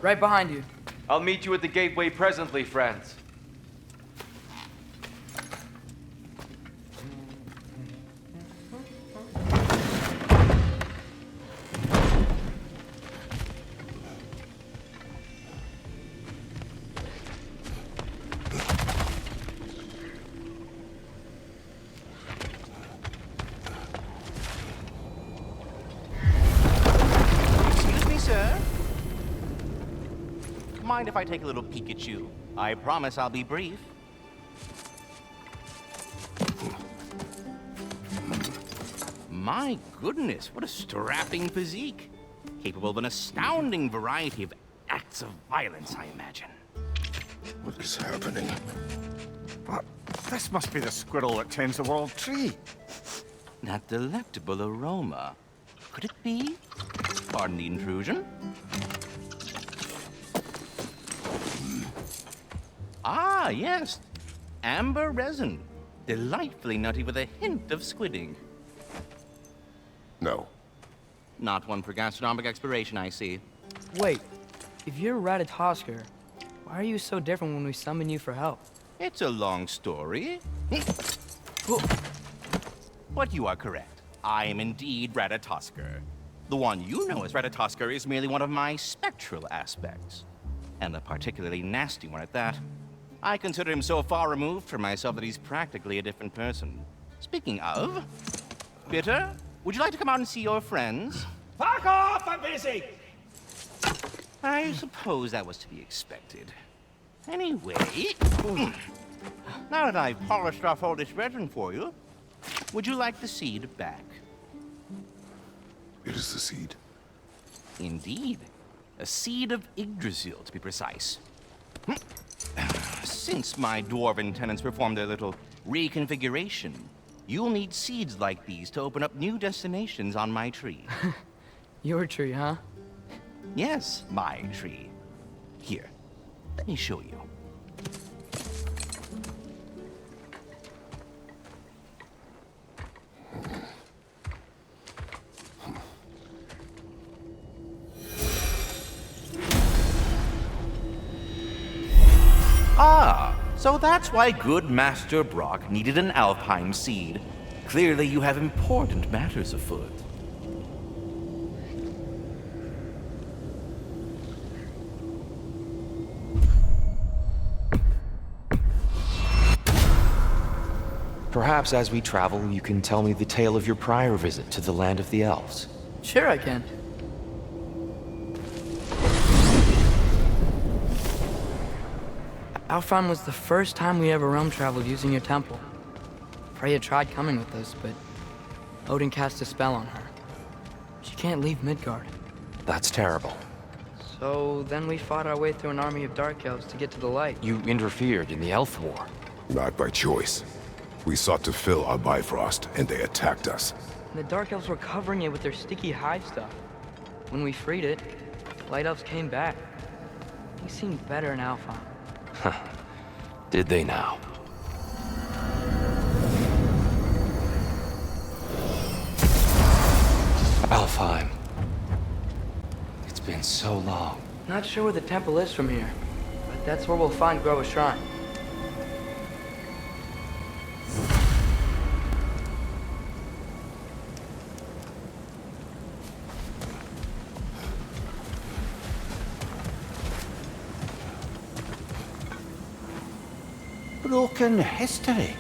Right behind you. I'll meet you at the gateway presently, friends. Excuse me, sir. Mind if I take a little peek at you? I promise I'll be brief. My goodness, what a strapping physique. Capable of an astounding variety of acts of violence, I imagine. What is happening? What? This must be the squirrel that tends the world tree. That delectable aroma. Could it be? Pardon the intrusion. Ah, yes. Amber resin. Delightfully nutty with a hint of squidding. No. Not one for gastronomic exploration, I see. Wait, if you're Ratatosker, why are you so different when we summon you for help? It's a long story. But you are correct. I am indeed Ratatosker. The one you know as Ratatosker is merely one of my spectral aspects. And a particularly nasty one at that. I consider him so far removed from myself that he's practically a different person. Speaking of, Bitter, would you like to come out and see your friends? Fuck off! I'm busy! I suppose that was to be expected. Anyway, now that I've polished off all this resin for you, would you like the seed back? It is the seed. Indeed. A seed of Yggdrasil, to be precise. Since my dwarven tenants performed their little reconfiguration, you'll need seeds like these to open up new destinations on my tree. Your tree, huh? Yes, my tree. Here, let me show you. Ah, so that's why good Master Brock needed an Alfheim seed. Clearly you have important matters afoot. Perhaps as we travel, you can tell me the tale of your prior visit to the land of the elves. Sure I can. Alfheim was the first time we ever realm traveled using your temple. Freya tried coming with us, but Odin cast a spell on her. She can't leave Midgard. That's terrible. So then we fought our way through an army of dark elves to get to the light. You interfered in the Elf War. Not by choice. We sought to fill our Bifrost, and they attacked us. And the dark elves were covering it with their sticky hive stuff. When we freed it, light elves came back. They seemed better in Alfheim. Did they now? Alfheim. It's been so long. Not sure where the temple is from here, but that's where we'll find Groa'S shrine. Broken history.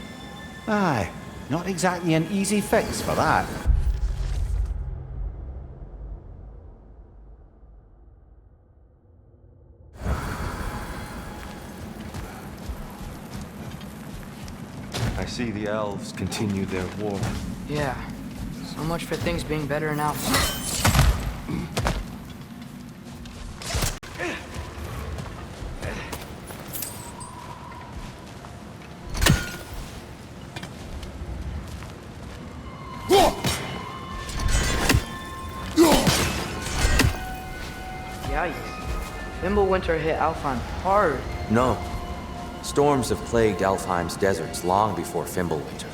Aye, not exactly an easy fix for that. I see the elves continue their war. Yeah, so much for things being better in Alfheim. Yikes. Fimbulwinter hit Alfheim hard. No. Storms have plagued Alfheim's deserts long before Fimbulwinter.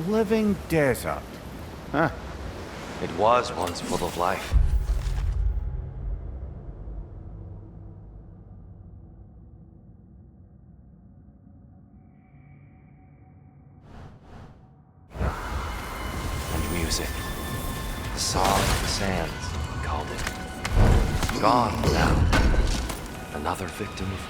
living desert. Huh. It was once full of life. And music. The Song of the Sands, he called it. Gone now. Another victim of war.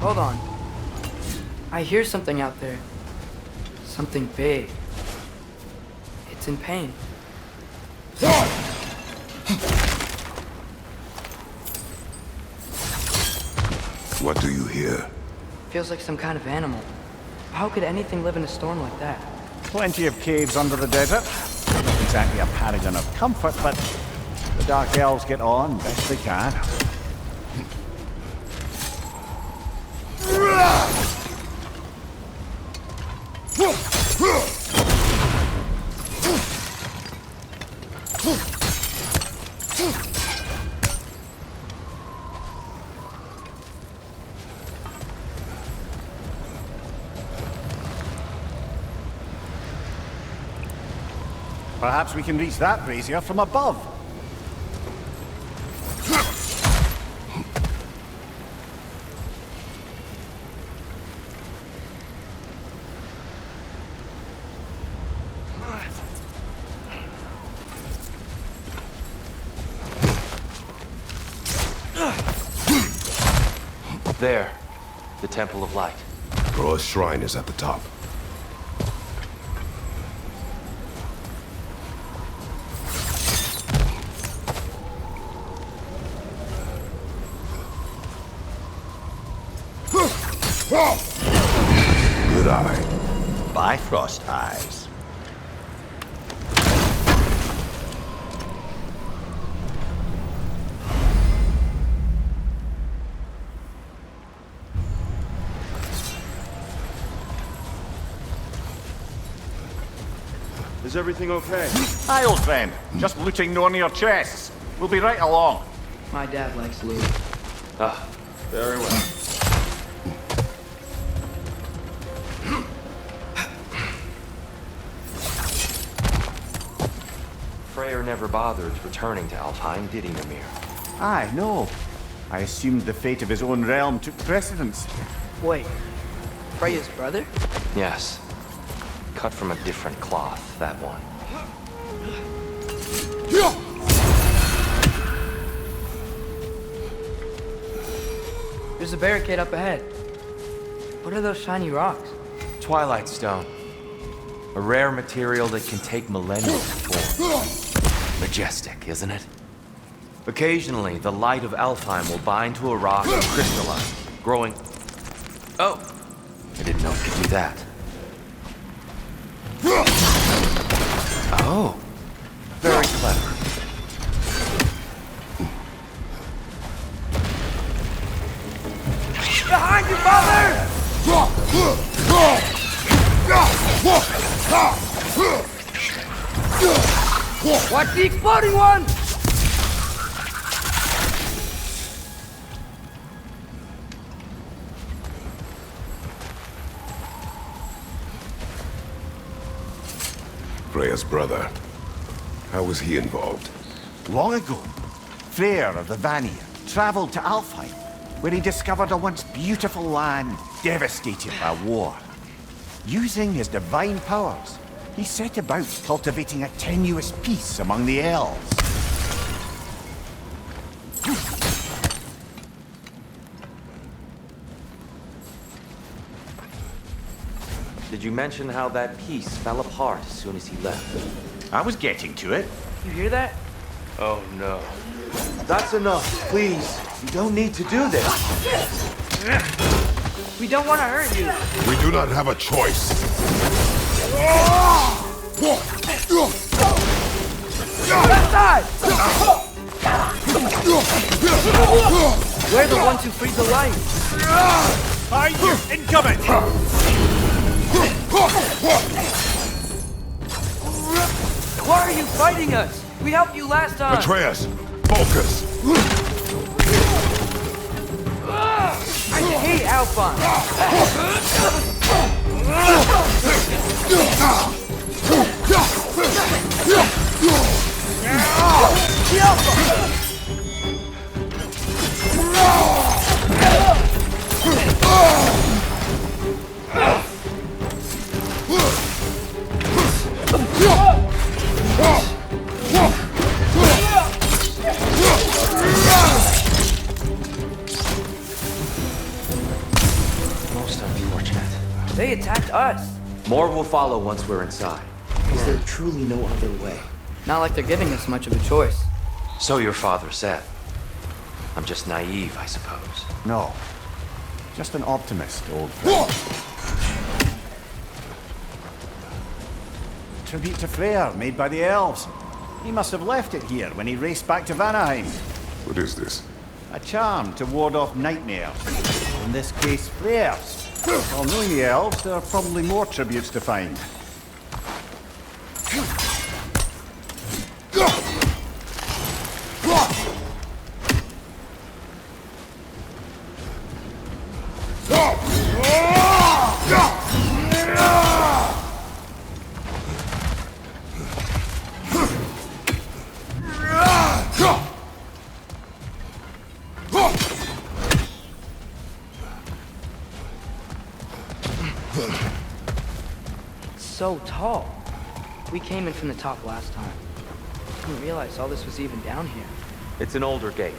Hold on. I hear something out there. Something big. It's in pain. What do you hear? Feels like some kind of animal. How could anything live in a storm like that? Plenty of caves under the desert. Not exactly a paragon of comfort, but the Dark Elves get on best they can. Perhaps we can reach that brazier from above. There, the Temple of Light. Groa'S shrine is at the top. Good eye. Bifrost eyes. Is everything okay? Aye, old friend. Just looting no near chests. We'll be right along. My dad likes loot. Ah, Very well. Freyr never bothered returning to Alfheim, did he, Mimir? Aye, no. I assumed the fate of his own realm took precedence. Wait, Freya's brother? Yes. Cut from a different cloth, that one. There's a barricade up ahead. What are those shiny rocks? Twilight Stone. A rare material that can take millennia to form. Majestic, isn't it? Occasionally, the light of Alfheim will bind to a rock and crystallize, growing... Oh! I didn't know it could do that. Oh! Very clever. Behind you, father! Watch the exploding one! Freya's brother. How was he involved? Long ago, Freyr of the Vanir traveled to Alfheim, where he discovered a once beautiful land devastated by war. Using his divine powers, he set about cultivating a tenuous peace among the elves. Did you mention how that piece fell apart as soon as he left? I was getting to it. You hear that? Oh no. That's enough, please. You don't need to do this. We don't want to hurt you. We do not have a choice. Left side! We're the ones who freed the light. Behind you! Incoming! Why are you fighting us? We helped you last time. Atreus, focus! I hate Alfheim. Most unfortunate. They attacked us. More will follow once we're inside. Is there truly no other way? Not like they're giving us much of a choice. So your father said. I'm just naive, I suppose. No. Just an optimist, old friend. Tribute to Freyr, made by the elves. He must have left it here when he raced back to Vanaheim. What is this? A charm to ward off nightmares. In this case, flares. Well, knowing the elves, there are probably more tributes to find. So tall. We came in from the top last time. Didn't realize all this was even down here. It's an older gate,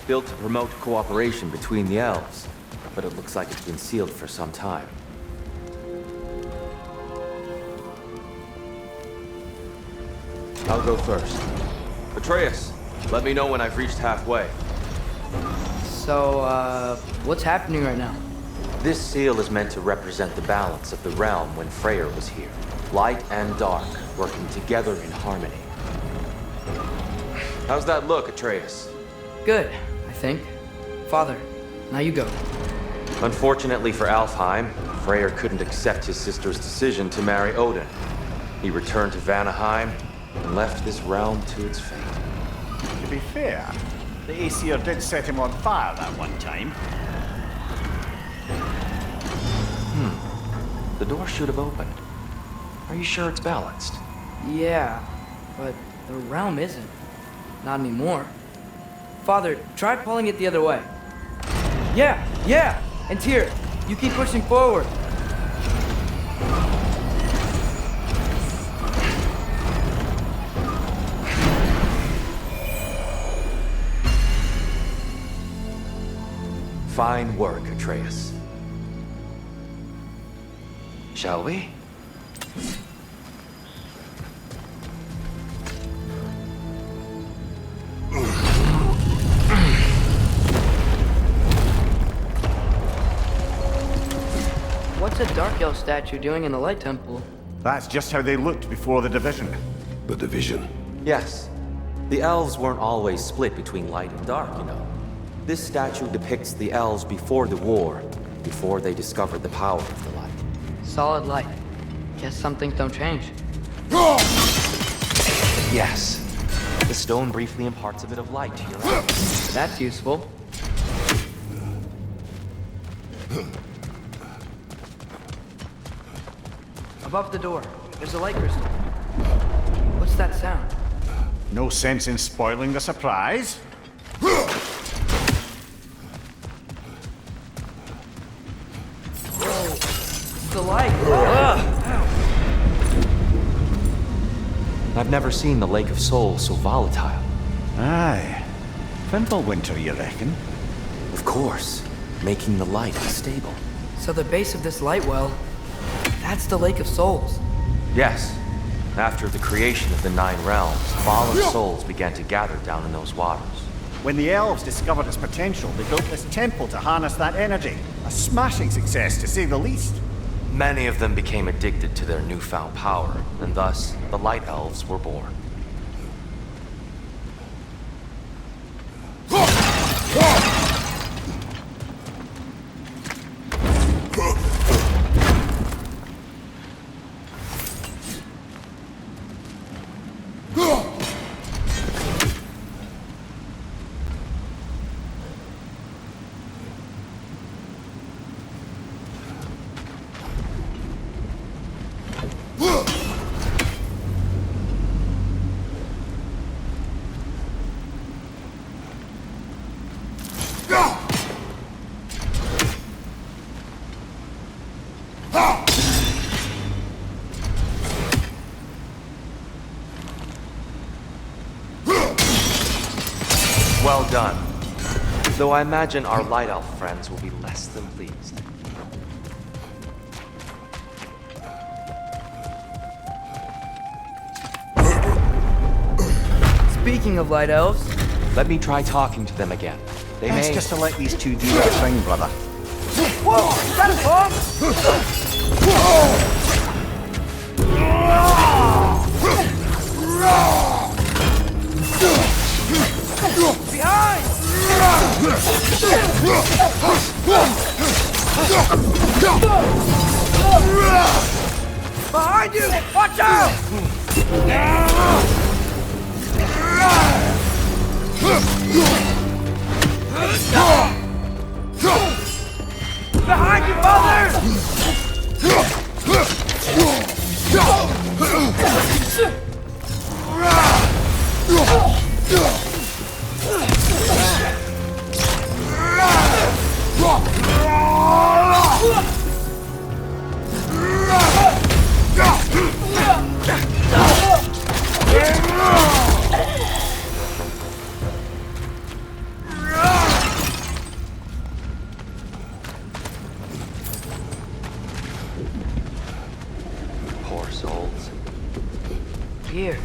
built to promote cooperation between the elves, but it looks like it's been sealed for some time. I'll go first. Atreus, let me know when I've reached halfway. So, what's happening right now? This seal is meant to represent the balance of the realm when Freyr was here. Light and dark, working together in harmony. How's that look, Atreus? Good, I think. Father, now you go. Unfortunately for Alfheim, Freyr couldn't accept his sister's decision to marry Odin. He returned to Vanaheim and left this realm to its fate. To be fair, the Aesir did set him on fire that one time. The door should have opened. Are you sure it's balanced? Yeah, but the realm isn't. Not anymore. Father, try pulling it the other way. Yeah! And Tyr, you keep pushing forward. Fine work, Atreus. Shall we? What's a Dark Elf statue doing in the Light Temple? That's just how they looked before the division. The division. Yes. The elves weren't always split between light and dark, you know. This statue depicts the elves before the war, before they discovered the power of the light. Solid light. Guess some things don't change. Yes. The stone briefly imparts a bit of light to your eyes. That's useful. Above the door, there's a light crystal. What's that sound? No sense in spoiling the surprise. The light! I've never seen the Lake of Souls so volatile. Aye. Fimbulwinter, you reckon? Of course, making the light unstable. So the base of this light well, that's the Lake of Souls. Yes. After the creation of the Nine Realms, fallen souls began to gather down in those waters. When the elves discovered its potential, they built this temple to harness that energy. A smashing success, to say the least. Many of them became addicted to their newfound power, and thus, the Light Elves were born. Well done. Though I imagine our Light Elf friends will be less than pleased. Speaking of light elves, Let me try talking to them again. They Best may... just to let these two do their thing, brother. whoa, is that a bomb? Behind! Behind you! Watch out! Behind you, mother! Poor souls. Here,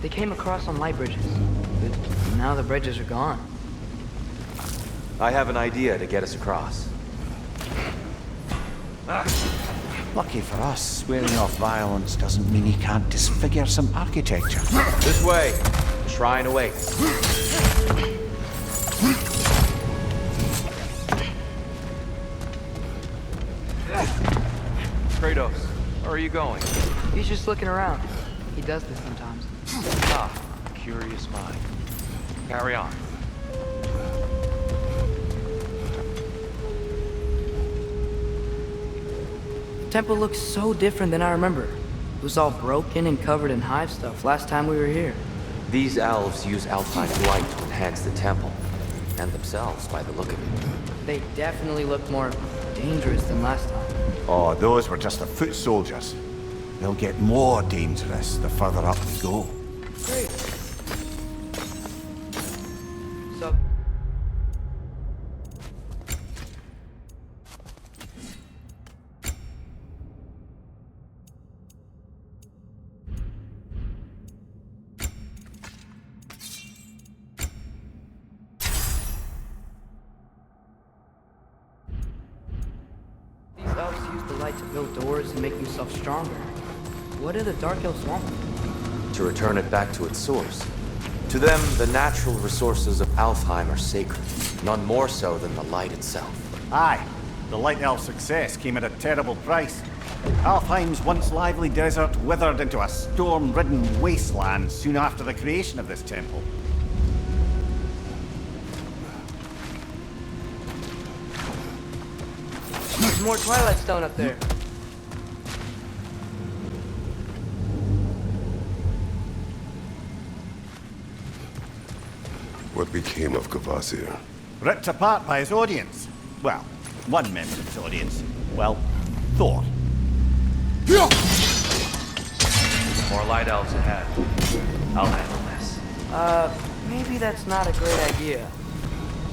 they came across on light bridges. But now the bridges are gone. I have an idea to get us across. Lucky for us, swearing off violence doesn't mean he can't disfigure some architecture. This way. Shrine awaits. Kratos, where are you going? He's just looking around. He does this sometimes. Ah, curious mind. Carry on. The temple looks so different than I remember. It was all broken and covered in hive stuff last time we were here. These elves use Alfheim's light to enhance the temple, and themselves by the look of it. They definitely look more dangerous than last time. Oh, those were just the foot soldiers. They'll get more dangerous the further up we go. Great. So, these elves use the light to build doors and make themselves stronger. What do the Dark Elves want? To return it back to its source. To them, the natural resources of Alfheim are sacred, none more so than the light itself. Aye, the Light Elf success came at a terrible price. Alfheim's once lively desert withered into a storm-ridden wasteland soon after the creation of this temple. There's more Twilight Stone up there. What became of Kvasir? Ripped apart by his audience. Well, one member of his audience. Well, Thor. More light elves ahead. I'll handle this. Maybe that's not a great idea.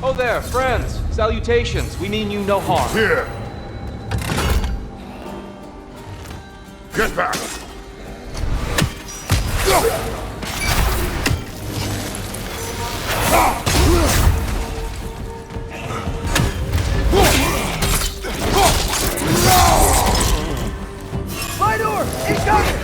Oh there, friends! Salutations! We mean you no harm. Here! Get back! My door! Incoming!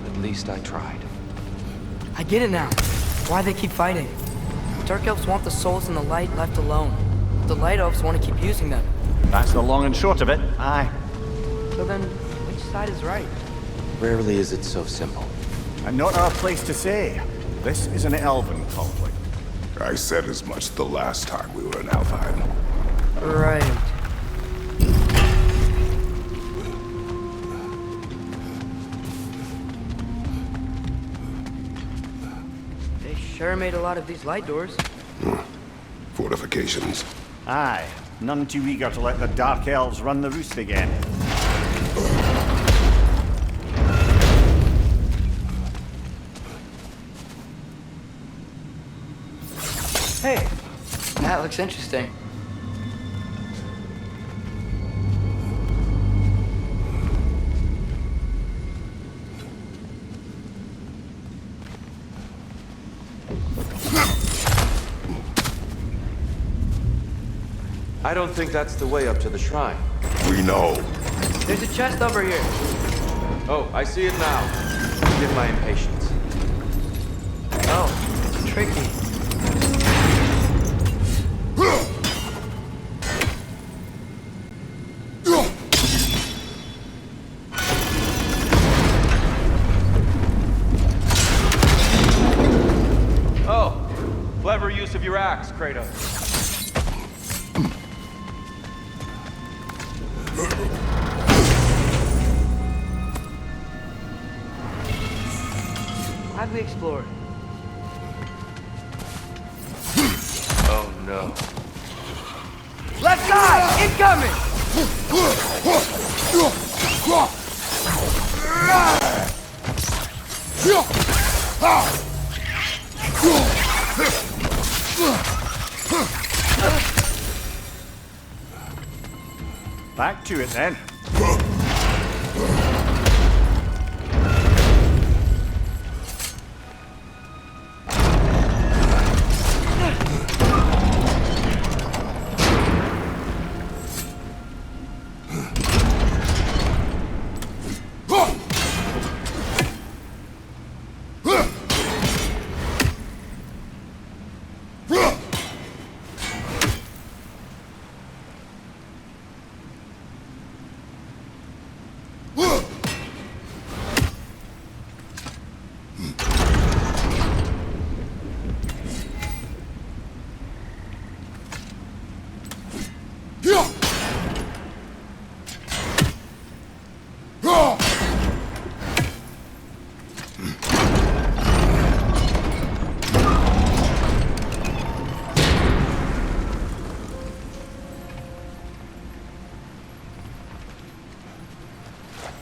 At least I tried. I get it now. Why they keep fighting. Dark elves want the souls in the light left alone. The light elves want to keep using them. That's the long and short of it. Aye. So then, which side is right? Rarely is it so simple. And not our place to say. This is an elven conflict. I said as much the last time we were in Alfheim. Right. They sure made a lot of these light doors. Fortifications. Aye. None too eager to let the Dark Elves run the roost again. Hey, that looks interesting. I don't think that's the way up to the shrine. We know. There's a chest over here. Oh, I see it now. Forgive my impatience. Oh, it's tricky. Oh, clever use of your axe, Kratos. How'd we explore? Oh no. Left side! Incoming! Back to it then.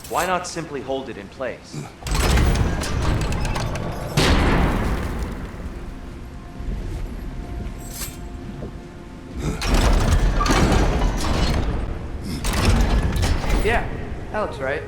Why not simply hold it in place? Yeah, that looks right.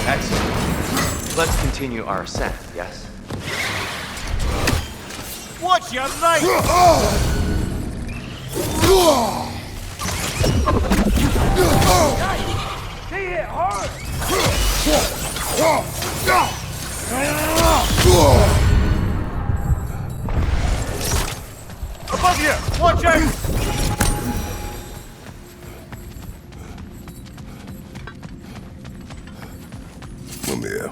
Excellent. Let's continue our ascent, yes? Watch your right! They hit hard! Above you! Watch out! Mimir,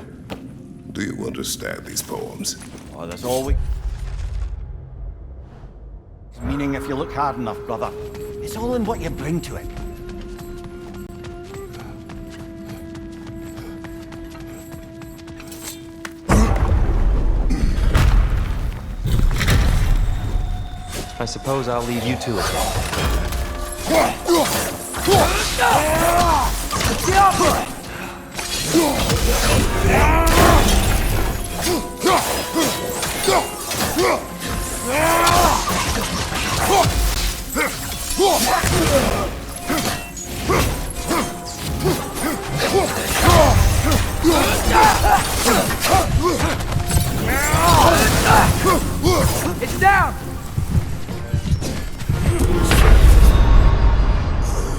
do you understand these poems? Oh, that's all we... Meaning if you look hard enough, brother. It's all in what you bring to it. suppose I'll leave you to it then. It's down!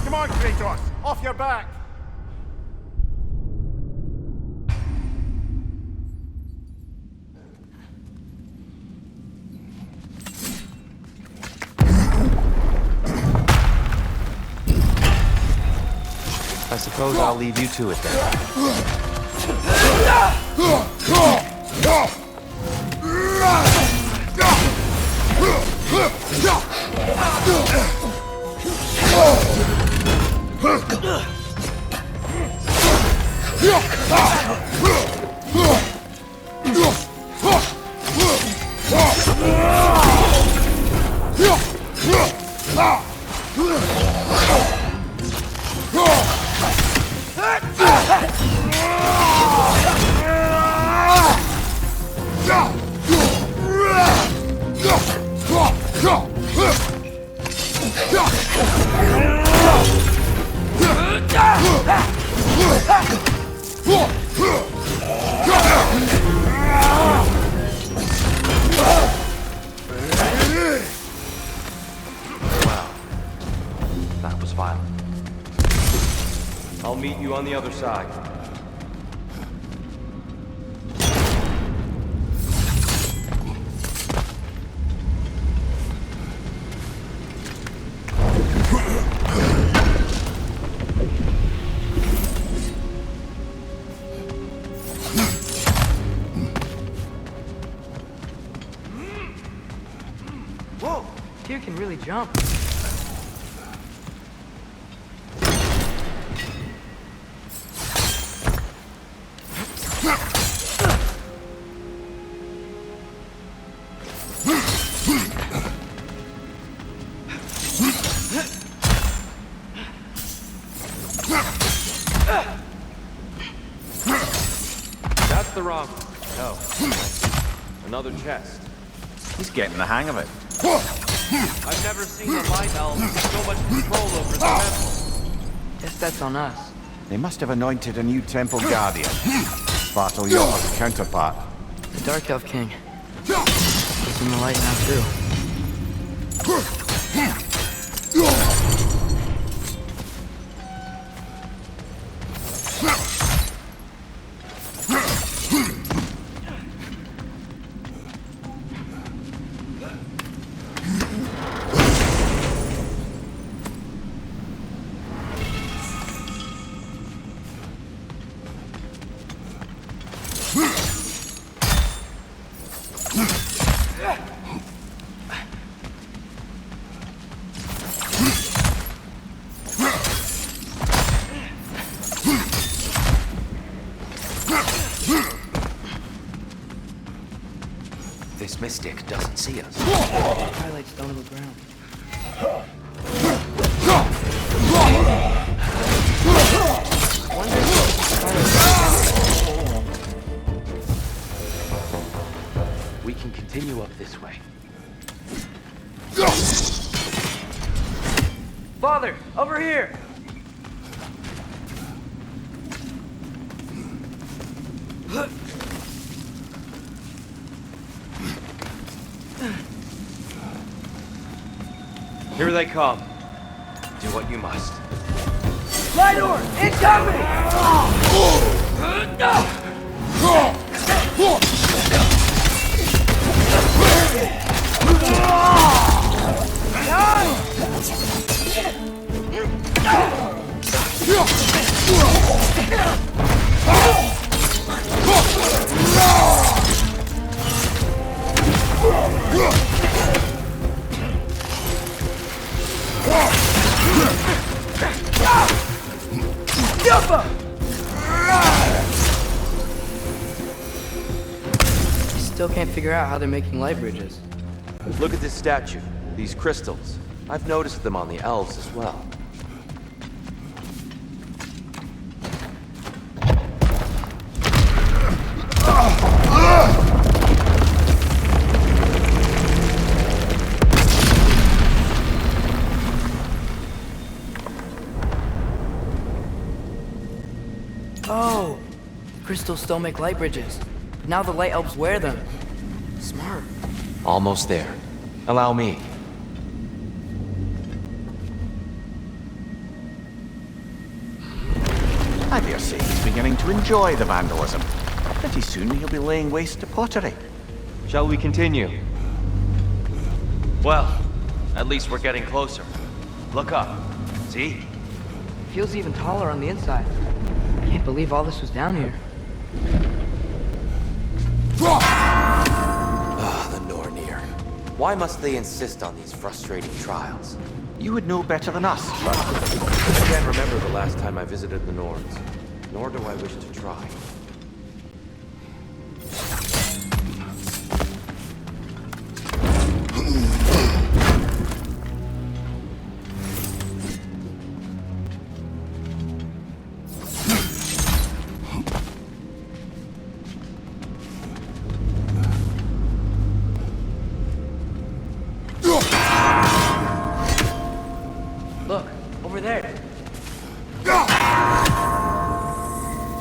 Come on, Kratos! Off your back! I suppose I'll leave you to it then. Wow. That was violent. I'll meet you on the other side. Whoa! Tyr can really jump. That's the wrong. No. Another chest. He's getting the hang of it. I've never seen the Light Elves with so much control over the temple. Guess that's on us. They must have anointed a new temple guardian. Bartle Yotter's counterpart. The Dark Elf King. He's in the light now, too. This mystic doesn't see us. Highlights down on the ground. We can continue up this way. Father, over here! Here they come. Do what you must. Light Orb, incoming! Still can't figure out how they're making light bridges. Look at this statue. These crystals. I've noticed them on the elves as well. Oh! Crystals still make light bridges. Now the light elves wear them. Smart. Almost there. Allow me. I dare say he's beginning to enjoy the vandalism. Pretty soon he'll be laying waste to pottery. Shall we continue? Well, at least we're getting closer. Look up. See? Feels even taller on the inside. Can't believe all this was down here. The Nornir. Why must they insist on these frustrating trials? You would know better than us, but I can't remember the last time I visited the Norns, nor do I wish to try. Look, over there.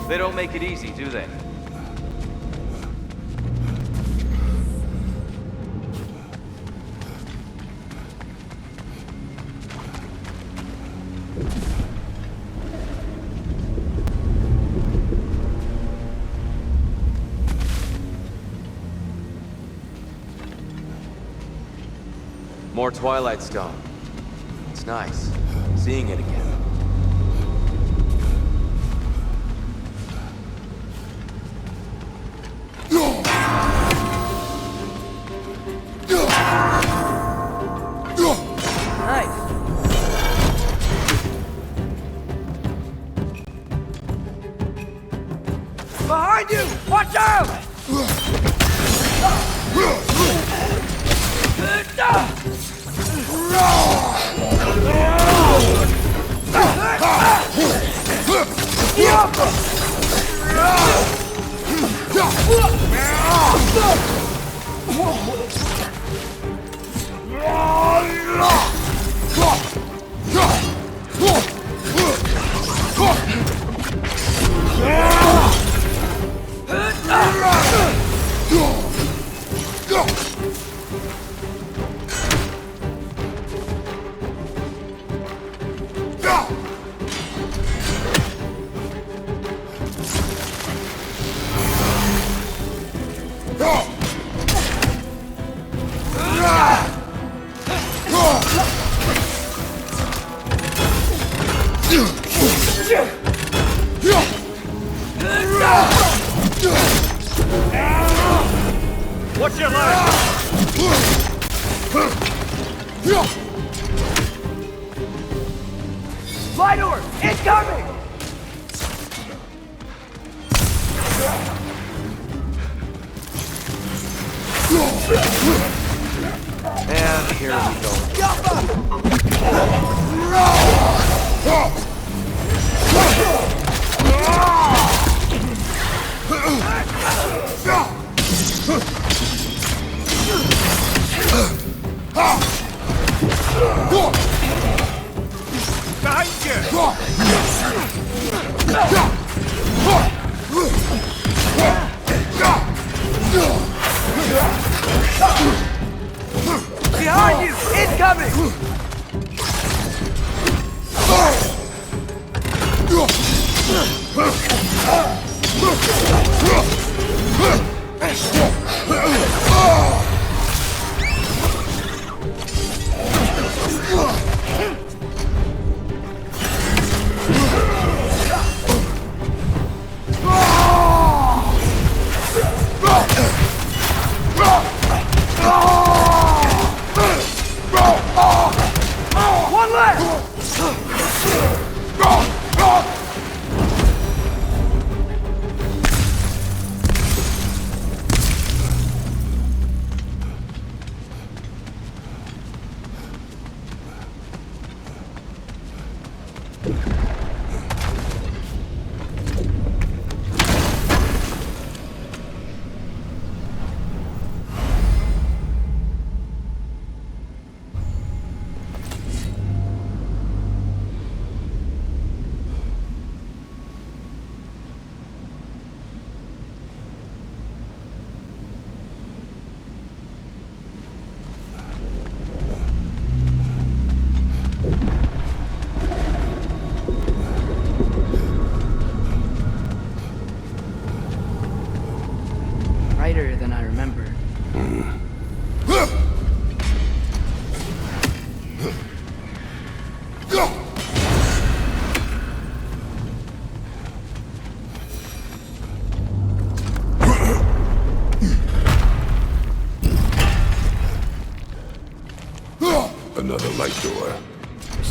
They don't make it easy, do they? More Twilight Stone. It's nice, seeing it again. Nice. Behind you! Watch out! What's your line? Light orb! Incoming! And here we go. Behind you! Incoming! One left!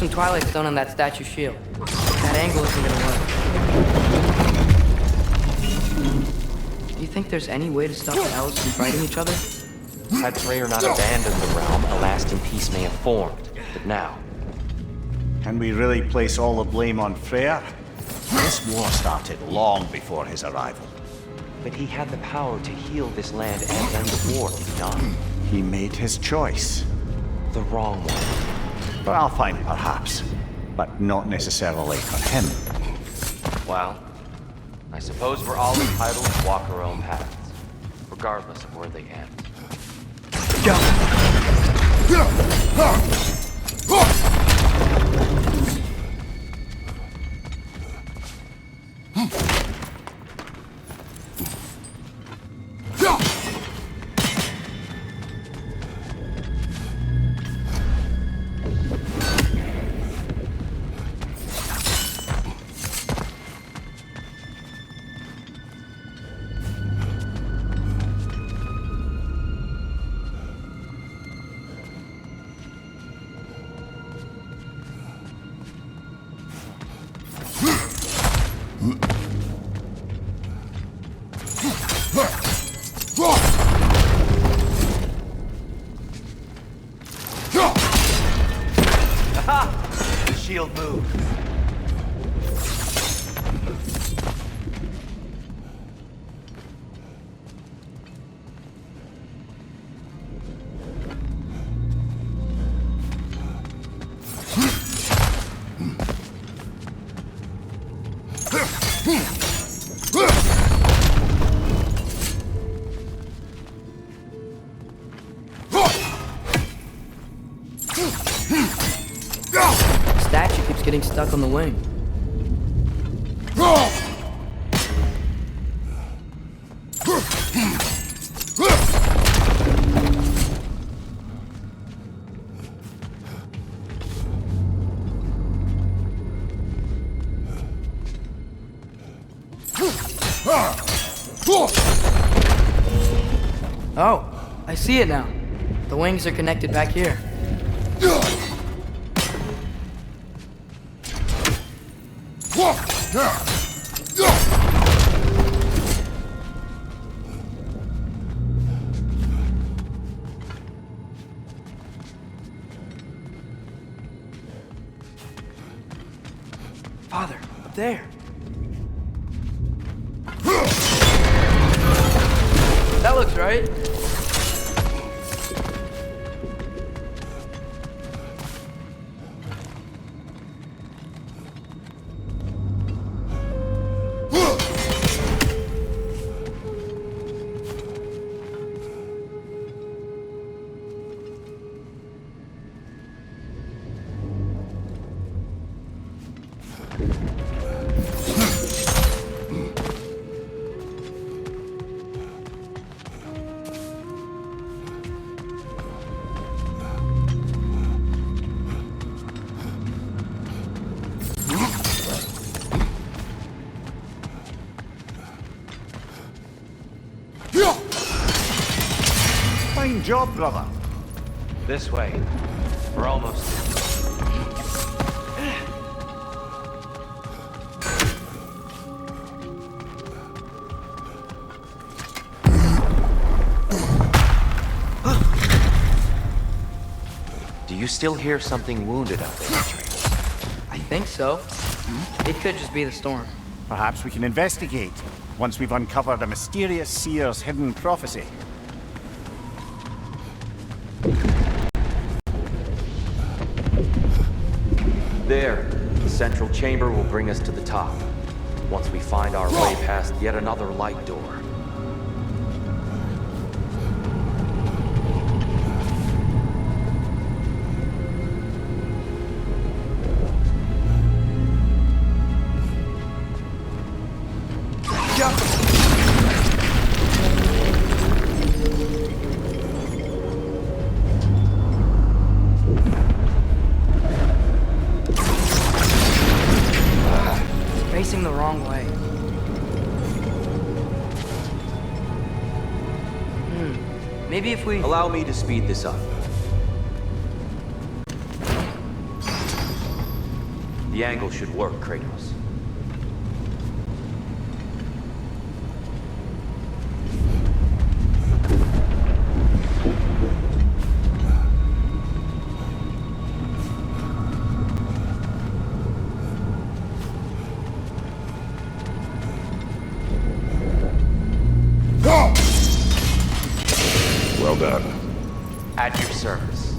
some Twilight Stone on that statue's shield. That angle isn't gonna work. Do you think there's any way to stop the elves from fighting each other? Had Freyr not abandoned the realm, a lasting peace may have formed. But now... Can we really place all the blame on Freyr? This war started long before his arrival. But he had the power to heal this land and end the war, did he not? He made his choice. The wrong one. For Alfheim, perhaps, but not necessarily for him. Well, I suppose we're all entitled to walk our own paths, regardless of where they end. The shield moved. Statue keeps getting stuck on the wing. Oh, I see it now. The wings are connected back here. Father, up there. That looks right. Fine job, brother. This way. We're almost there. Do you still hear something wounded out there, Trey? I think so. It could just be the storm. Perhaps we can investigate once we've uncovered a mysterious seer's hidden prophecy. There. The central chamber will bring us to the top. Once we find our way past yet another light door. Facing the wrong way. Maybe if we... Allow me to speed this up. The angle should work, Kratos. Well done. At your service.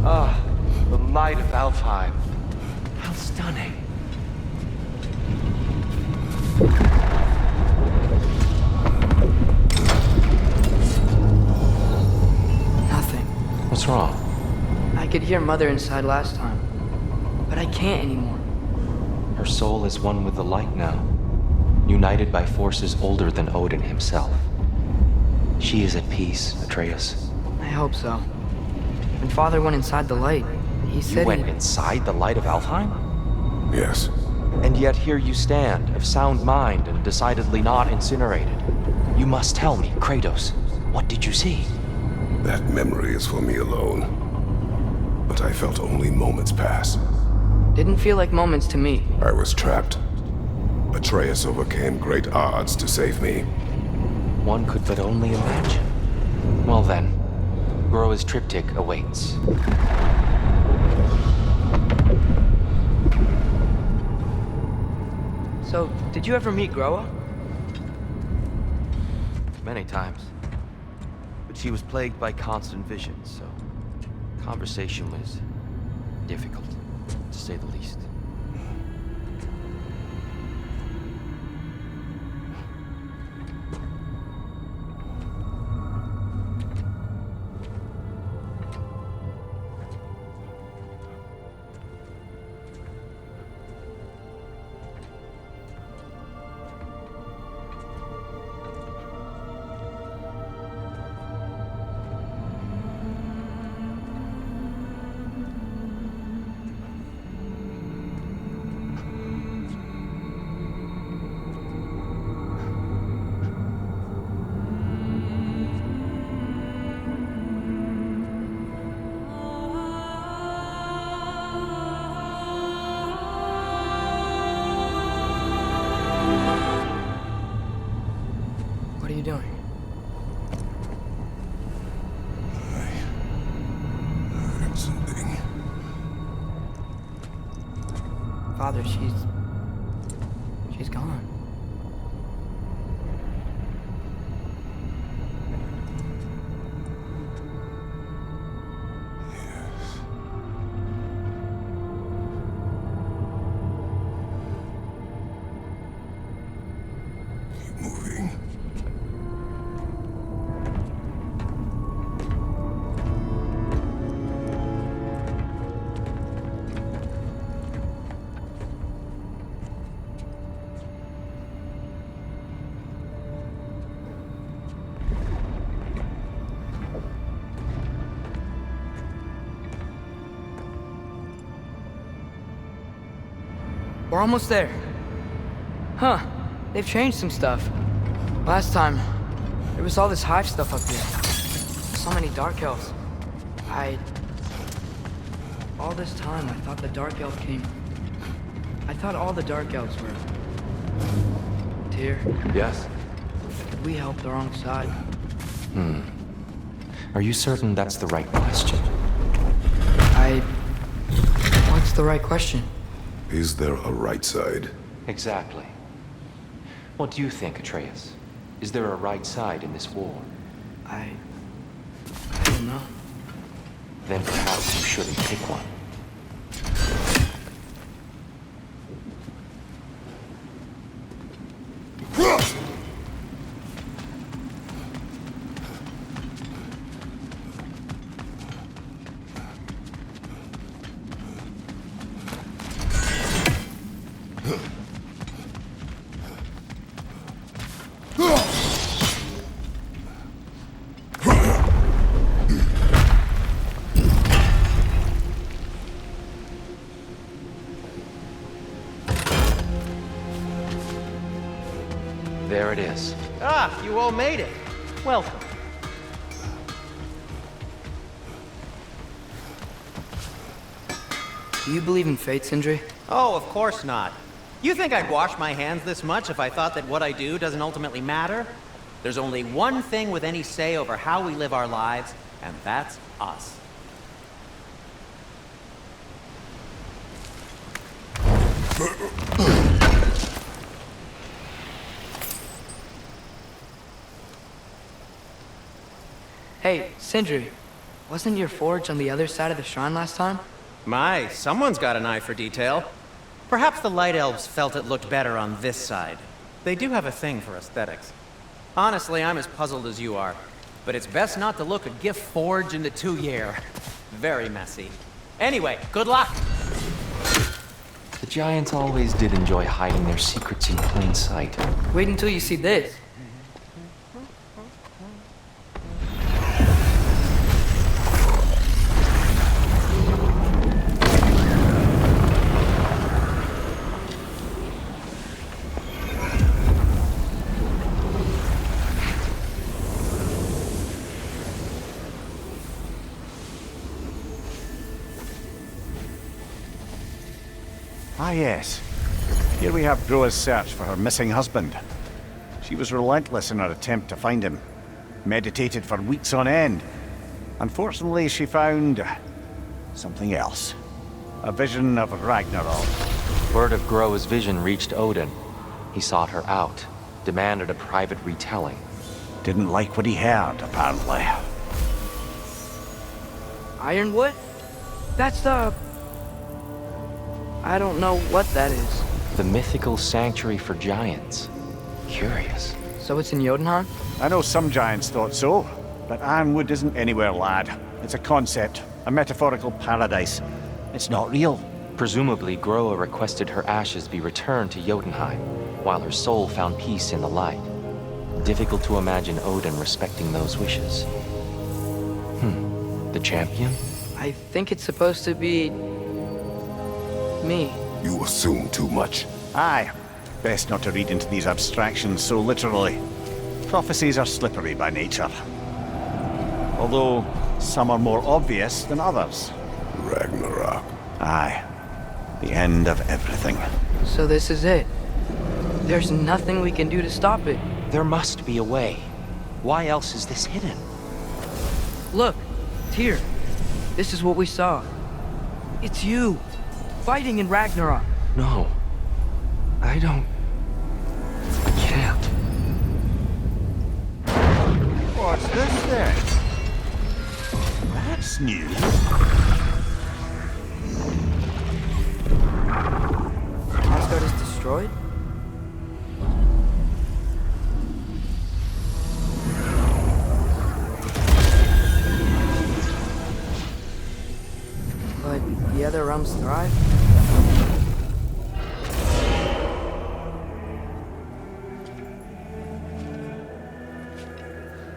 Ah, the light of Alfheim. How stunning. Nothing. What's wrong? I could hear Mother inside last time, but I can't anymore. Her soul is one with the light now, united by forces older than Odin himself. She is at peace, Atreus. I hope so. When Father went inside the light, he You said went inside the light of Alfheim? Yes. And yet here you stand, of sound mind and decidedly not incinerated. You must tell me, Kratos, what did you see? That memory is for me alone. But I felt only moments pass. Didn't feel like moments to me. I was trapped. Atreus overcame great odds to save me. One could but only imagine. Well then, Groa'S triptych awaits. So, did you ever meet Groa? Many times. But she was plagued by constant visions, so conversation was difficult, to say the least. What are you doing? I heard something. Father, she's gone. Yes. Keep moving. We're almost there. Huh. They've changed some stuff. Last time, there was all this hive stuff up here. So many dark elves. All this time, I thought the dark elf came... I thought all the dark elves were... Tyr, Yes? did we help the wrong side? Are you certain that's the right question? What's the right question? Is there a right side? Exactly. What do you think, Atreus? Is there a right side in this war? I don't know. Then perhaps you shouldn't pick one. There it is. Ah, you all made it. Welcome. Do you believe in fate, Sindri? Oh, of course not. You think I'd wash my hands this much if I thought that what I do doesn't ultimately matter? There's only one thing with any say over how we live our lives, and that's us. Hey, Sindri, wasn't your forge on the other side of the shrine last time? My, someone's got an eye for detail. Perhaps the Light Elves felt it looked better on this side. They do have a thing for aesthetics. Honestly, I'm as puzzled as you are. But it's best not to look a gift forge in the 2-year. Very messy. Anyway, good luck! The Giants always did enjoy hiding their secrets in plain sight. Wait until you see this. Ah, yes. Here we have Groa'S' search for her missing husband. She was relentless in her attempt to find him. Meditated for weeks on end. Unfortunately, she found something else. A vision of Ragnarok. Word of Groa'S vision reached Odin. He sought her out, demanded a private retelling. Didn't like what he heard, apparently. Ironwood? That's the... I don't know what that is. The mythical sanctuary for giants. Curious. So it's in Jotunheim? I know some giants thought so, but Ironwood isn't anywhere, lad. It's a concept, a metaphorical paradise. It's not real. Presumably, Groa requested her ashes be returned to Jotunheim, while her soul found peace in the light. Difficult to imagine Odin respecting those wishes. The champion? I think it's supposed to be... me. You assume too much. Aye. Best not to read into these abstractions so literally. Prophecies are slippery by nature. Although, some are more obvious than others. Ragnarok. Aye. The end of everything. So this is it. There's nothing we can do to stop it. There must be a way. Why else is this hidden? Look, Tyr. This is what we saw. It's you. Fighting in Ragnarok. No. I don't... I can't. What's this then? That's new. Asgard is destroyed? But the other realms thrive?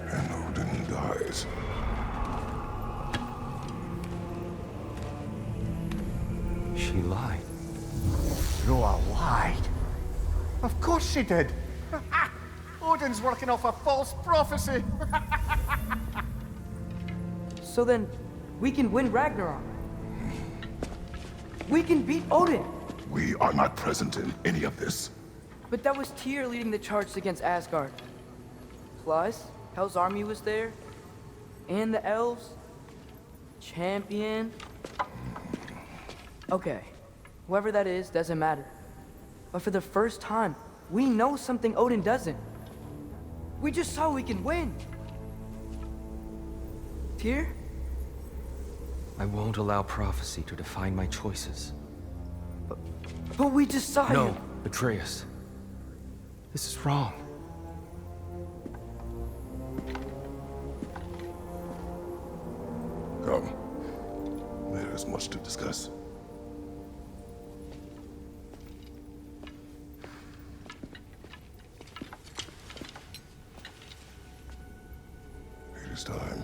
And Odin dies. She lied. Groa lied. Of course she did. Odin's working off a false prophecy. So then, we can win Ragnarok. We can beat Odin. We are not present in any of this. But that was Tyr leading the charge against Asgard. Plus, Hell's army was there. And the elves. Champion. Okay. Whoever that is doesn't matter. But for the first time, we know something Odin doesn't. We just saw we can win. Tyr? I won't allow prophecy to define my choices. But we just saw No, you. Atreus. This is wrong. Come. There is much to discuss. It is time.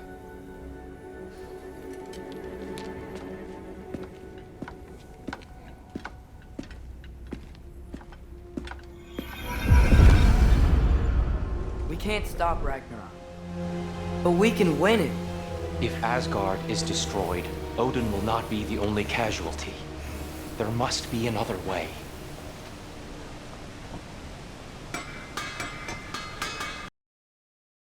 We can't stop Ragnarok. But we can win it. If Asgard is destroyed, Odin will not be the only casualty. There must be another way.